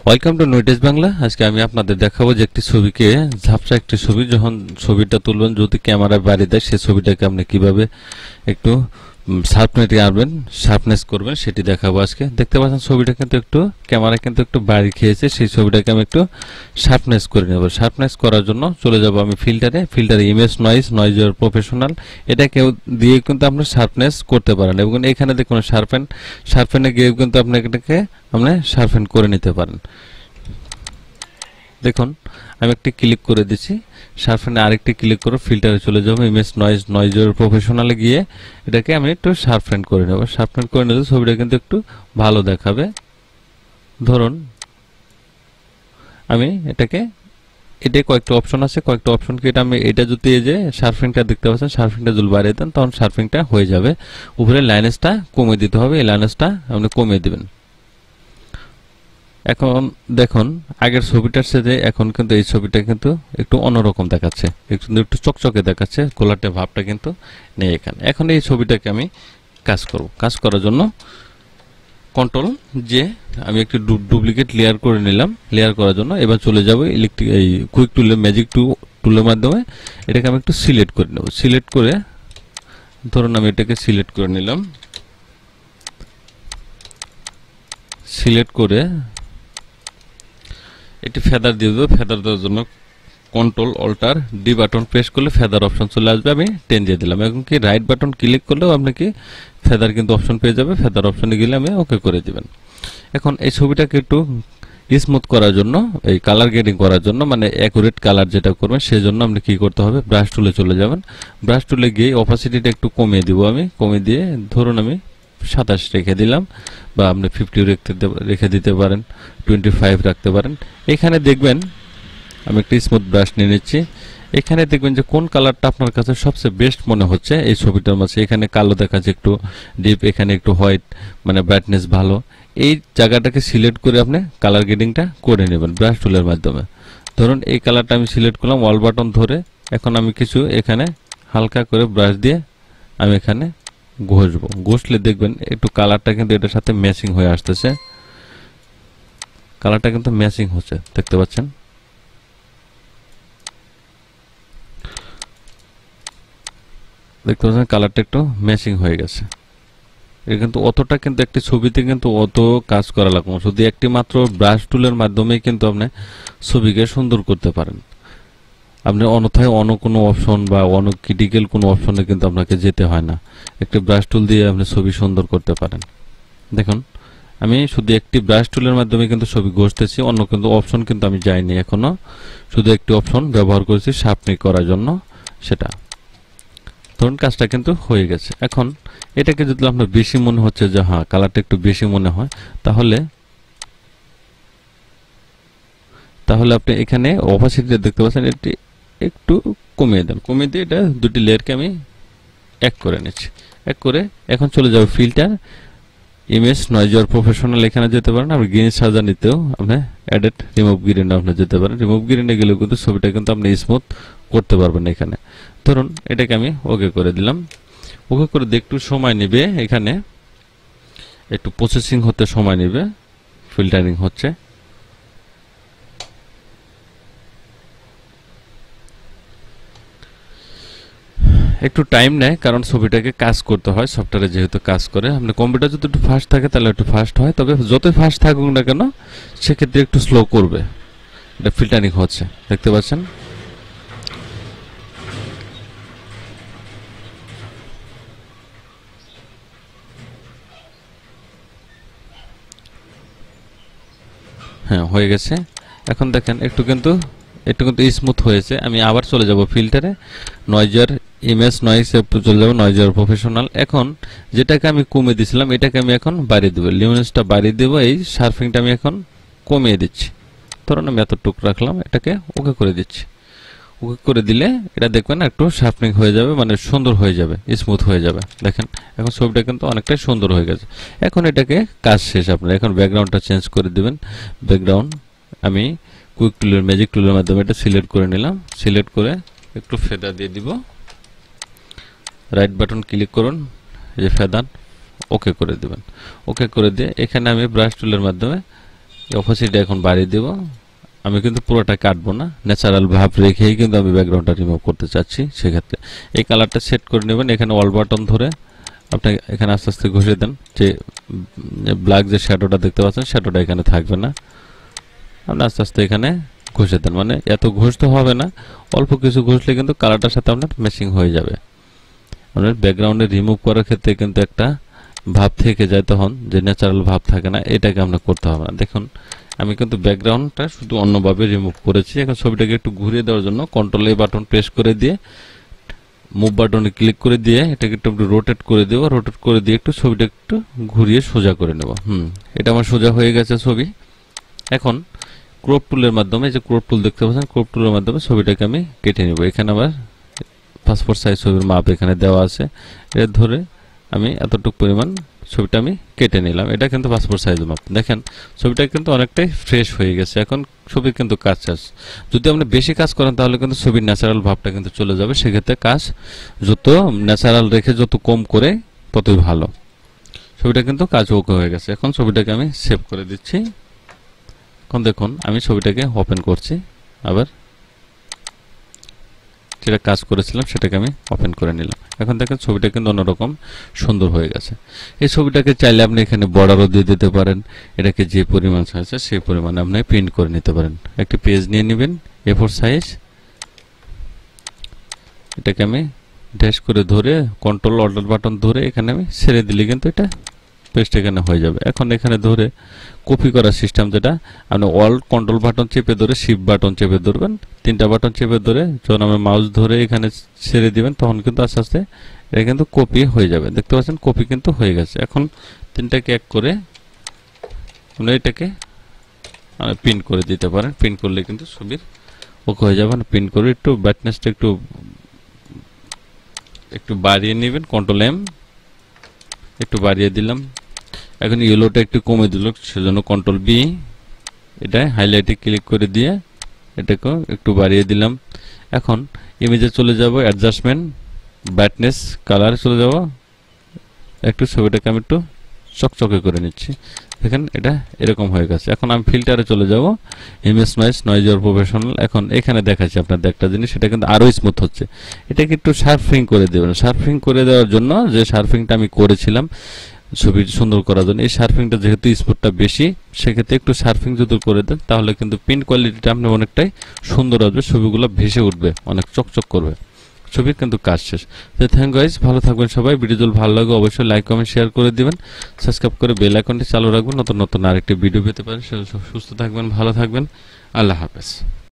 Welcome to notice Bangla. আজকে আমি আপনাদের দেখাবো যে একটি ছবিকে ঝাপসা একটি ছবি যখন ছবিটা তুলবেন যদি ক্যামেরায় বাড়ি দেয় সেই ছবিটাকে আপনি কিভাবে একটু শার্পনেটে আনবেন, শার্পনেস করবেন সেটি দেখাবো আজকে। দেখতে পাচ্ছেন ছবিটা কিন্তু একটু ক্যামেরা কিন্তু একটু বাড়ি খেয়েছে, সেই ছবিটাকে আমি একটু শার্পনেস করে নেব। শার্পনেস করার জন্য চলে যাব আমি ফিল্টারে ইমেজ নয়েজ প্রফেশনাল, এটাকে দিয়ে কিন্তু আপনি শার্পনেস করতে পারেন এবং এখানে দেখুন শার্পেনে গিয়ে কিন্তু আপনি এটাকে আপনি শার্পেন করে নিতে পারেন। দেখুন আমি একটি ক্লিক করে দিচ্ছি, শার্পেনে আরেকটি ক্লিক করে ফিল্টারে চলে যাব, ইমেজ নয়েজ প্রফেশনালে গিয়ে এটাকে আমি একটু শার্পেন করে নেব। শার্পেন করে নিলে ছবিটা কিন্তু একটু ভালো দেখাবে। ধরুন আমি এটাই কয়েকটা অপশন আছে, কয়েকটা অপশন কি আমি এটা যদি এই যে শার্পেনটা দেখতে পাচ্ছেন, শার্পেনটা যদি বাড়িয়ে দেন তখন শার্পেনটা হয়ে যাবে। উপরে লাইনেসটা কমিয়ে দিতে হবে, এই লাইনেসটা আপনি কমিয়ে দিবেন। এখন দেখুন আগের ছবিটার সাথে এখন কিন্তু এই ছবিটা কিন্তু একটু অন্যরকম দেখাচ্ছে, একটু চকচকে দেখাচ্ছে, গোলাটে ভাবটা কিন্তু নেই এখানে। এখন এই ছবিটাকে আমি কাজ করার জন্য কন্ট্রোল যে আমি একটু ডুপ্লিকেট লেয়ার করে নিলাম। লেয়ার করার জন্য এবার চলে যাব এই কুইক টুলের ম্যাজিক টুলের মাধ্যমে এটাকে আমি একটু সিলেক্ট করে নেব। সিলেক্ট করে ধরুন আমি এটাকে সিলেক্ট করে নিলাম। সিলেক্ট করে একটি ফেদার দিয়ে দেবো। ফেদার দেওয়ার জন্য control alter D button press করলে ফেদার অপশন চলে আসবে, আমি টেন দিয়ে দিলাম। এখন কি রাইট বাটন ক্লিক করলেও আপনি কি ফেদার কিন্তু অপশন পেয়ে যাবে। ফেদার অপশনে গেলে আমি ওকে করে দিবেন। এখন এই ছবিটাকে একটু স্মুথ করার জন্য, এই কালার গ্রেডিং করার জন্য, মানে অ্যাকুরেট কালার যেটা করবেন সেজন্য আপনি কি করতে হবে, ব্রাশ টুলে চলে যাবেন। ব্রাশ টুলে গিয়ে অপাসিটিটা একটু কমিয়ে দিব। আমি কমিয়ে দিয়ে ধরুন আমি 27 রেখে দিলাম, বা আপনি 50 রেখে দিতে পারেন, 25 রাখতে পারেন। এখানে দেখবেন আমি একটি স্মুথ ব্রাশ নিয়ে নিচ্ছি। এখানে দেখবেন যে কোন কালারটা আপনার কাছে সবচেয়ে বেস্ট মনে হচ্ছে এই ছবিটার মাঝে। এখানে কালো দেখাচ্ছে একটু ডিপ, এখানে একটু হোয়াইট, মানে ব্রাইটনেস ভালো। এই জায়গাটাকে সিলেক্ট করে আপনি কালার গ্রেডিংটা করে নেবেন ব্রাশ টুলের মাধ্যমে। ধরুন এই কালারটা আমি সিলেক্ট করলাম, অল বাটন ধরে এখন আমি কিছু এখানে হালকা করে ব্রাশ দিয়ে আমি এখানে ঘষলে দেখবেন একটু কালারটা কিন্তু এটার সাথে ম্যাচিং হয়ে আসতেছে। কালারটা কিন্তু ম্যাচিং হচ্ছে, দেখতে পাচ্ছেন। দেখতে পাচ্ছেন কালারটা একটু ম্যাচিং হয়ে গেছে। এটা কিন্তু অতটা কিন্তু একটি ছবিতে কিন্তু অত কাজ করা লাগবে না, শুধু একটি মাত্র ব্রাশ টুলের মাধ্যমেই কিন্তু আপনি ছবিকে সুন্দর করতে পারেন। আপনি অন্যথায় অন্য কোনো অপশন বা অন্য ক্রিটিক্যাল কোনো অপশনে কিন্তু আপনাকে যেতে হয় না। একটি ব্রাশ টুল দিয়ে আপনি ছবি সুন্দর করতে পারেন। দেখুন আমি শুধু একটি ব্রাশ টুলের মাধ্যমে কিন্তু ছবি ঘষতেছি, অন্য কিন্তু অপশন কিন্তু আমি যাইনি এখনো। শুধু একটি অপশন ব্যবহার করেছি শার্পনিং করার জন্য, সেটা ধরুন কাজটা কিন্তু হয়ে গেছে। এখন এটাকে যদি আপনার বেশি মনে হচ্ছে যে হ্যাঁ কালারটা একটু বেশি মনে হয়, তাহলে আপনি এখানে অপাসিটি দেখতে পাচ্ছেন, এটি একটু কমিয়ে দেন। কমিয়ে দিয়ে এটা দুটি লেয়ারকে আমি এক করে নিচ্ছি। এক করে এখন চলে যাবে ফিল্টার, ইমেজ নয়েজ প্রফেশনাল, এখানে যেতে পারেন। আপনি গ্রিন সাজানিতেও আপনি এডিট রিমুভ গ্রিন আপনি যেতে পারেন। রিমুভ গ্রিনে গেলেও কিন্তু ছবিটা কিন্তু আপনি স্মুথ করতে পারবেন এখানে। ধরুন এটাকে আমি ওকে করে দিলাম। ওকে করে দিয়ে একটু সময় নেবে, এখানে একটু প্রসেসিং হতে সময় নেবে, ফিল্টারিং হচ্ছে। একটু টাইম নেয় কারণ ছবিটাকে কাজ করতে হয়, সফটওয়্যারে যেহেতু কাজ করে। আপনি কম্পিউটার যদি একটু ফাস্ট থাকে তাহলে একটু ফাস্ট হয়, তবে যতই ফাস্ট থাকুক না কেন সেক্ষেত্রে একটু স্লো করবে। এটা ফিল্টারিং হচ্ছে, দেখতে পাচ্ছেন। হ্যাঁ হয়ে গেছে। এখন দেখেন একটু কিন্তু স্মুথ হয়েছে। আমি আবার চলে যাব ফিল্টারে, ইমেজ নয়েজ চলে যাব, নয়েজ প্রফেশনাল। এখন যেটাকে আমি কমিয়ে দিয়েছিলাম এটাকে আমি এখন বাড়িয়ে দেবো, লিউনেসটা বাড়িয়ে দেবো। এই শার্পিংটা আমি এখন কমিয়ে দিচ্ছি। ধরুন আমি এতটুকু রাখলাম, এটাকে ওকে করে দিচ্ছি। ওকে করে দিলে এটা দেখবেন একটু শার্পনিং হয়ে যাবে, মানে সুন্দর হয়ে যাবে, স্মুথ হয়ে যাবে। দেখেন এখন ছবিটা কিন্তু অনেকটাই সুন্দর হয়ে গেছে। এখন এটাকে কাজ শেষ আপনার। এখন ব্যাকগ্রাউন্ডটা চেঞ্জ করে দিবেন। ব্যাকগ্রাউন্ড আমি কুইক টুলের ম্যাজিক টুলের মাধ্যমে এটা সিলেক্ট করে নিলাম। সিলেক্ট করে একটু ফেদার দিয়ে দিব। রাইট বাটন ক্লিক করুন, এই যে ফেদার, ওকে করে দিবেন। ওকে করে দিয়ে এখানে আমি ব্রাশ টুলের মাধ্যমে অপাসিটি এখন বাড়িয়ে দেব। আমি কিন্তু পুরোটা কাটবো না, ন্যাচারাল ভাব রেখেই কিন্তু আমি ব্যাকগ্রাউন্ডটা রিমুভ করতে চাচ্ছি। সেক্ষেত্রে এই কালারটা সেট করে নেবেন। এখানে অল বাটন ধরে আপনি এখানে আস্তে আস্তে ঘষে দেন, যে ব্ল্যাক যে শ্যাডোটা দেখতে পাচ্ছেন শ্যাডোটা এখানে থাকবে না। আপনি আস্তে আস্তে এখানে ঘষে দেন, মানে এত ঘষতে হবে না, অল্প কিছু ঘষলে কিন্তু কালারটার সাথে আপনার ম্যাচিং হয়ে যাবে। মানে ব্যাকগ্রাউন্ডে রিমুভ করার ক্ষেত্রে কিন্তু একটা ভাব থেকে যায়, তখন যে ন্যাচারাল ভাব থাকে না, এটাকে আপনার করতে হবে না। দেখুন আমি কিন্তু ব্যাকগ্রাউন্ডটা শুধু অন্যভাবে রিমুভ করেছি। এখন ছবিটাকে একটু ঘুরিয়ে দেওয়ার জন্য কন্ট্রোল এ বাটন প্রেস করে দিয়ে মুভ বাটনে ক্লিক করে দিয়ে এটাকে একটু রোটেট করে দেব। রোটেট করে দিয়ে একটু ছবিটা একটু ঘুরিয়ে সোজা করে নেব। এটা আমার সোজা হয়ে গেছে ছবি। এখন ক্রপ টুলের মাধ্যমে, যে ক্রপ টুল দেখতে পাচ্ছেন, ক্রপ টুলের মাধ্যমে ছবিটাকে আমি কেটে নেব। এখানে আবার পাসপোর্ট সাইজ ছবির মাপ এখানে দেওয়া আছে, এটা ধরে আমি এতটুকু পরিমাণ ছবিটা আমি কেটে নিলাম। এটা কিন্তু পাসপোর্ট সাইজ মাপ। দেখেন ছবিটা কিন্তু অনেকটাই ফ্রেশ হয়ে গেছে। এখন ছবির কিন্তু কাজ শেষ। যদি আপনি বেশি কাজ করেন তাহলে কিন্তু ছবির ন্যাচারাল ভাবটা কিন্তু চলে যাবে। সেক্ষেত্রে কাজ যত ন্যাচারাল রেখে যত কম করে ততই ভালো। ছবিটা কিন্তু কাজ ওকে হয়ে গেছে। এখন ছবিটাকে আমি সেভ করে দিচ্ছি। এখন দেখুন আমি ছবিটাকে ওপেন করছি, আবার যেটা কাজ করেছিলাম সেটাকে আমি ওপেন করে নিলাম। এখন দেখেন ছবিটা কিন্তু অন্যরকম সুন্দর হয়ে গেছে। এই ছবিটাকে চাইলে আপনি এখানে বর্ডারও দিয়ে দিতে পারেন। এটাকে যে পরিমাণ আছে সেই পরিমাণে আপনি প্রিন্ট করে নিতে পারেন। একটি পেজ নিয়ে নেবেন A4 সাইজ, এটাকে আমি ড্যাশ করে ধরে কন্ট্রোল অল্টার বাটন ধরে এখানে আমি ছেড়ে দিলে কিন্তু এটা পেজটা এখানে হয়ে যাবে। এখন এখানে ধরে কপি করার সিস্টেম, যেটা আপনি অল্ট কন্ট্রোল বাটন চেপে ধরে শিফট বাটন চেপে ধরবেন, তিনটা বাটন চেপে ধরে যখন আমি মাউস ধরে এখানে ছেড়ে দিবেন তখন কিন্তু আস্তে আস্তে এটা কিন্তু কপি হয়ে যাবে। দেখতে পাচ্ছেন কপি কিন্তু হয়ে গেছে। এখন তিনটাকে এক করে আপনি এটাকে প্রিন্ট করে দিতে পারেন। প্রিন্ট করলে কিন্তু ছবির ওকে হয়ে যাবে। প্রিন্ট করে একটু ব্রাইটনেসটা একটু বাড়িয়ে নেবেন, কন্ট্রোল এম একটু বাড়িয়ে দিলাম। এখন ইয়েলোটা একটু কমে দিল, সেজন্য কন্ট্রোল বি, এটা হাইলাইটে ক্লিক করে দিয়ে এটাকে একটু বাড়িয়ে দিলাম। এখন ইমেজে চলে যাব, অ্যাডজাস্টমেন্ট, ব্রাইটনেস, কালারে চলে যাব, একটু ছবিটাকে আমি একটু চকচকে করে নিচ্ছি। দেখেন এটা এরকম হয়ে গেছে। এখন আমি ফিল্টারে চলে যাব, image noise, noise or professional. এখন এখানে দেখাচ্ছি আপনাদের একটা জিনিস, সেটা কিন্তু আরো স্মুথ হচ্ছে। এটাকে একটু শার্পিং করে দেবেন। শার্পিং করে দেওয়ার জন্য যে শার্পিংটা আমি করেছিলাম ছবি সুন্দর করার জন্য, এই শার্পিংটা যেহেতু স্পিডটা বেশি, সেক্ষেত্রে একটু শার্পিং যদি করে দেন তাহলে কিন্তু প্রিন্ট কোয়ালিটিটা আপনার অনেকটাই সুন্দর আসবে, ছবিগুলো ভেসে উঠবে, অনেক চকচক করবে। ছবির কিন্তু কাজ শেষ। তো থ্যাংক গাইস, ভালো থাকবেন সবাই। ভিডিও যদি ভালো লাগে অবশ্যই লাইক কমেন্ট শেয়ার করে দিবেন, সাবস্ক্রাইব করে বেল আইকনটি চালু রাখবেন, নতুন নতুন আরেকটি ভিডিও পেতে পারেন। সুস্থ থাকবেন, ভালো থাকবেন, আল্লাহ হাফেজ।